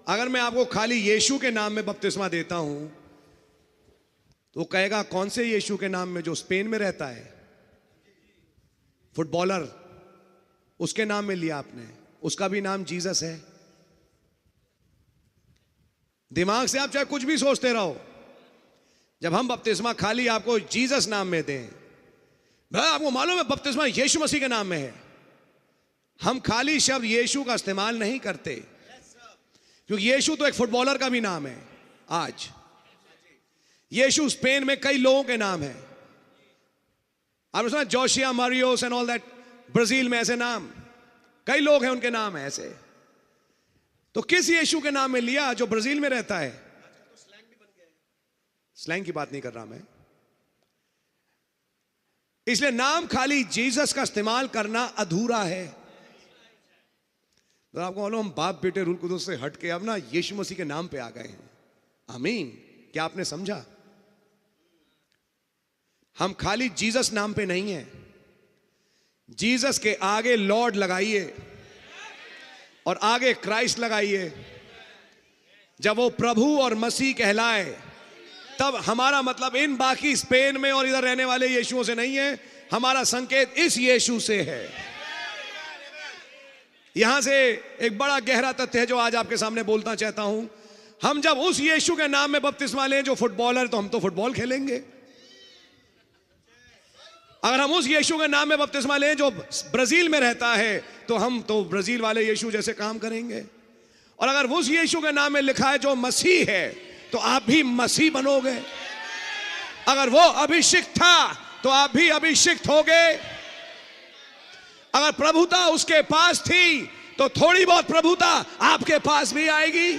अगर मैं आपको खाली यीशु के नाम में बपतिस्मा देता हूं तो कहेगा कौन से यीशु के नाम में, जो स्पेन में रहता है, फुटबॉलर, उसके नाम में लिया आपने, उसका भी नाम जीसस है। दिमाग से आप चाहे कुछ भी सोचते रहो, जब हम बपतिस्मा खाली आपको जीसस नाम में दें, भाई आपको मालूम है बपतिस्मा यीशु मसीह के नाम में है, हम खाली शब्द यीशु का इस्तेमाल नहीं करते, क्योंकि यीशु तो एक फुटबॉलर का भी नाम है। आज यीशु स्पेन में कई लोगों के नाम है। आपने सुना Josiah Marios and all that, Brazil में ऐसे नाम कई लोग हैं, उनके नाम है ऐसे। तो किस यीशु के नाम में लिया जो ब्राजील में रहता है? स्लैंग की बात नहीं कर रहा मैं, इसलिए नाम खाली जीसस का इस्तेमाल करना अधूरा है। तो आपको मालूम हम बाप बेटे रूल कुदूस से हट के अब ना यीशु मसीह के नाम पे आ गए हैं। आमीन। क्या आपने समझा? हम खाली जीसस नाम पे नहीं है, जीसस के आगे लॉर्ड लगाइए और आगे क्राइस्ट लगाइए। जब वो प्रभु और मसीह कहलाए तब हमारा मतलब इन बाकी स्पेन में और इधर रहने वाले यीशुओं से नहीं है, हमारा संकेत इस यीशु से है। यहां से एक बड़ा गहरा तथ्य है जो आज आपके सामने बोलना चाहता हूं। हम जब उस यीशु के नाम में बपतिस्मा लें जो फुटबॉलर, तो हम तो फुटबॉल खेलेंगे। अगर हम उस यीशु के नाम में बपतिस्मा लें जो ब्राजील में रहता है, तो हम तो ब्राजील वाले यीशु जैसे काम करेंगे। और अगर उस यीशु के नाम में लिखा है जो मसीह है, तो आप भी मसीह बनोगे। अगर वो अभिषिक्त था तो आप भी अभिषिक्त होगे। अगर प्रभुता उसके पास थी तो थोड़ी बहुत प्रभुता आपके पास भी आएगी।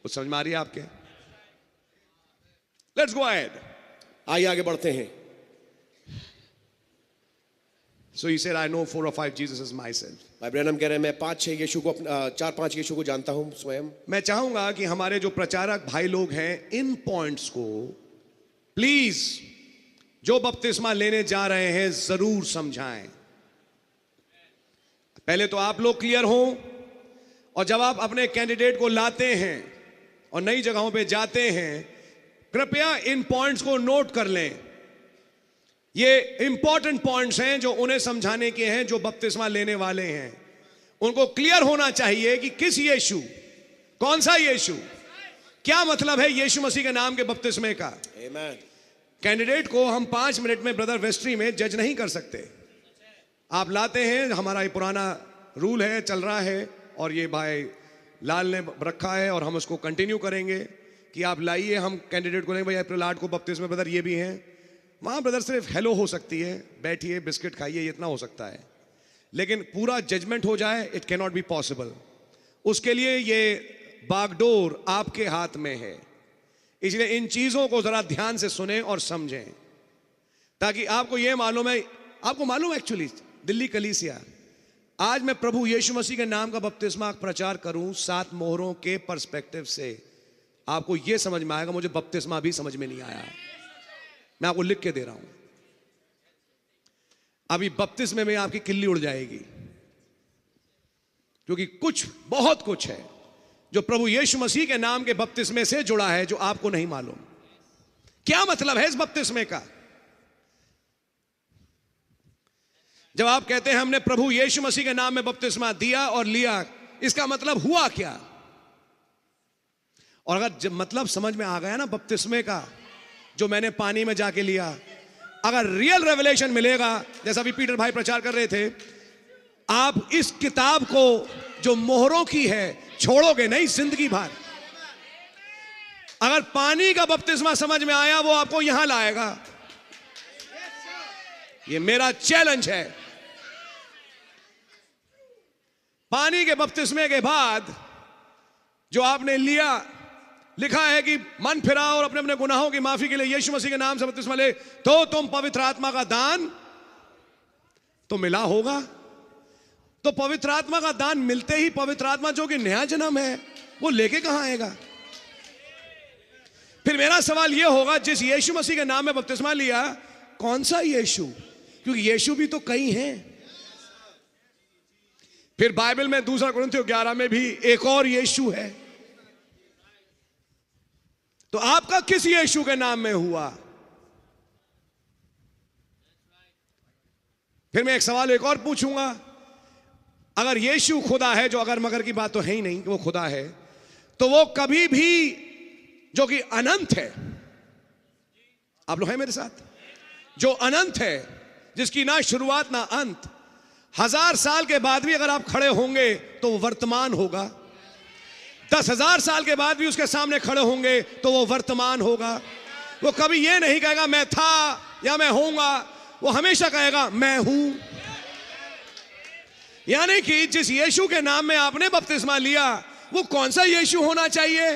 कुछ समझ में आ रही है आपके? Let's go ahead. आइए आगे बढ़ते हैं। So he said, I know 4 or 5 Jesuses myself. भाई ब्रैनम कह रहे हैं मैं 5-6 यीशु को, 4-5 यीशु को जानता हूं स्वयं। मैं चाहूंगा कि हमारे जो प्रचारक भाई लोग हैं इन पॉइंट्स को प्लीज जो बपतिस्मा लेने जा रहे हैं जरूर समझाएं। पहले तो आप लोग क्लियर हो, और जब आप अपने कैंडिडेट को लाते हैं और नई जगहों पे जाते हैं, कृपया इन पॉइंट्स को नोट कर लें। ये इंपॉर्टेंट पॉइंट्स हैं जो उन्हें समझाने के हैं जो बपतिस्मा लेने वाले हैं। उनको क्लियर होना चाहिए कि किस यीशु, कौन सा यीशु, क्या मतलब है यीशु मसीह के नाम के बपतिस्मे का। आमीन। कैंडिडेट को हम 5 मिनट में ब्रदर वेस्ट्री में जज नहीं कर सकते। आप लाते हैं, हमारा ये पुराना रूल है, चल रहा है, और ये भाई लाल ने रखा है और हम उसको कंटिन्यू करेंगे कि आप लाइए। हम कैंडिडेट को नहीं भाई अप्रैल 8 को बपतिस्मे ब्रदर ये भी हैं, वहां ब्रदर सिर्फ हेलो हो सकती है, बैठिए बिस्किट खाइए, इतना हो सकता है, लेकिन पूरा जजमेंट हो जाए it can not be possible. उसके लिए ये बागडोर आपके हाथ में है। इसलिए इन चीजों को जरा ध्यान से सुने और समझें, ताकि आपको ये मालूम है। आपको मालूम है एक्चुअली दिल्ली कलीसिया, आज मैं प्रभु यीशु मसीह के नाम का बपतिस्मा प्रचार करूं 7 मोहरों के पर्सपेक्टिव से, आपको यह समझ में आएगा मुझे बपतिस्मा भी समझ में नहीं आया। मैं आपको लिख के दे रहा हूं, अभी बपतिस्मे में आपकी किल्ली उड़ जाएगी, क्योंकि कुछ, बहुत कुछ है जो प्रभु यीशु मसीह के नाम के बपतिस्मे से जुड़ा है जो आपको नहीं मालूम। क्या मतलब है इस बपतिस्मे का? जब आप कहते हैं हमने प्रभु यीशु मसीह के नाम में बपतिस्मा दिया और लिया, इसका मतलब हुआ क्या? और अगर जब मतलब समझ में आ गया ना बपतिस्मे का, जो मैंने पानी में जाके लिया, अगर रियल रेवलेशन मिलेगा, जैसा भी पीटर भाई प्रचार कर रहे थे, आप इस किताब को जो मोहरों की है छोड़ोगे नहीं जिंदगी भर। अगर पानी का बपतिस्मा समझ में आया, वो आपको यहां लाएगा। ये मेरा चैलेंज है। पानी के बपतिस्मे के बाद जो आपने लिया, लिखा है कि मन फिराओ और अपने अपने गुनाहों की माफी के लिए यीशु मसीह के नाम से बपतिस्मा ले, तो तुम पवित्र आत्मा का दान तो मिला होगा। तो पवित्र आत्मा का दान मिलते ही पवित्र आत्मा जो कि नया जन्म है वो लेके कहां आएगा? फिर मेरा सवाल यह होगा, जिस यीशु मसीह के नाम में बपतिस्मा लिया, कौन सा यीशु? क्योंकि यीशु भी तो कई हैं। फिर बाइबल में 2 कुरिन्थियों 11 में भी एक और यीशु है। तो आपका किस यीशु के नाम में हुआ? फिर मैं एक सवाल एक और पूछूंगा, अगर यीशु खुदा है, जो अगर मगर की बात तो है ही नहीं कि वो खुदा है, तो वो कभी भी जो कि अनंत है, आप लोग हैं मेरे साथ, जो अनंत है, जिसकी ना शुरुआत ना अंत, 1000 साल के बाद भी अगर आप खड़े होंगे तो वो वर्तमान होगा, 10,000 साल के बाद भी उसके सामने खड़े होंगे तो वो वर्तमान होगा। वो कभी ये नहीं कहेगा मैं था या मैं होऊंगा, वो हमेशा कहेगा मैं हूं। यानी कि जिस यीशु के नाम में आपने बपतिस्मा लिया, वो कौन सा यीशु होना चाहिए?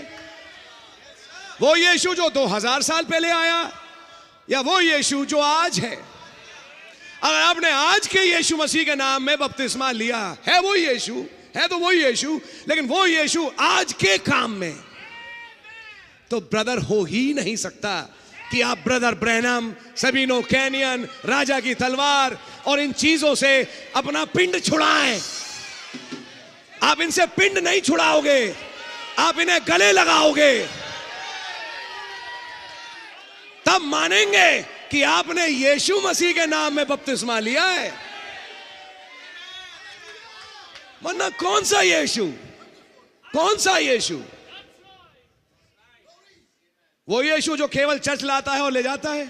वो यीशु जो 2000 साल पहले आया, या वो यीशु जो आज है? अगर आपने आज के यीशु मसीह के नाम में बपतिस्मा लिया, है वो यीशु, है तो वो यीशु, लेकिन वो यीशु आज के काम में, तो ब्रदर हो ही नहीं सकता कि आप ब्रदर ब्रैनम, सबीनो कैनियन, राजा की तलवार और इन चीजों से अपना पिंड छुड़ाएं। आप इनसे पिंड नहीं छुड़ाओगे, आप इन्हें गले लगाओगे, तब मानेंगे कि आपने यीशु मसीह के नाम में बपतिस्मा लिया है। वरना कौन सा यीशु, कौन सा यीशु? वो यीशु जो केवल चर्च लाता है और ले जाता है?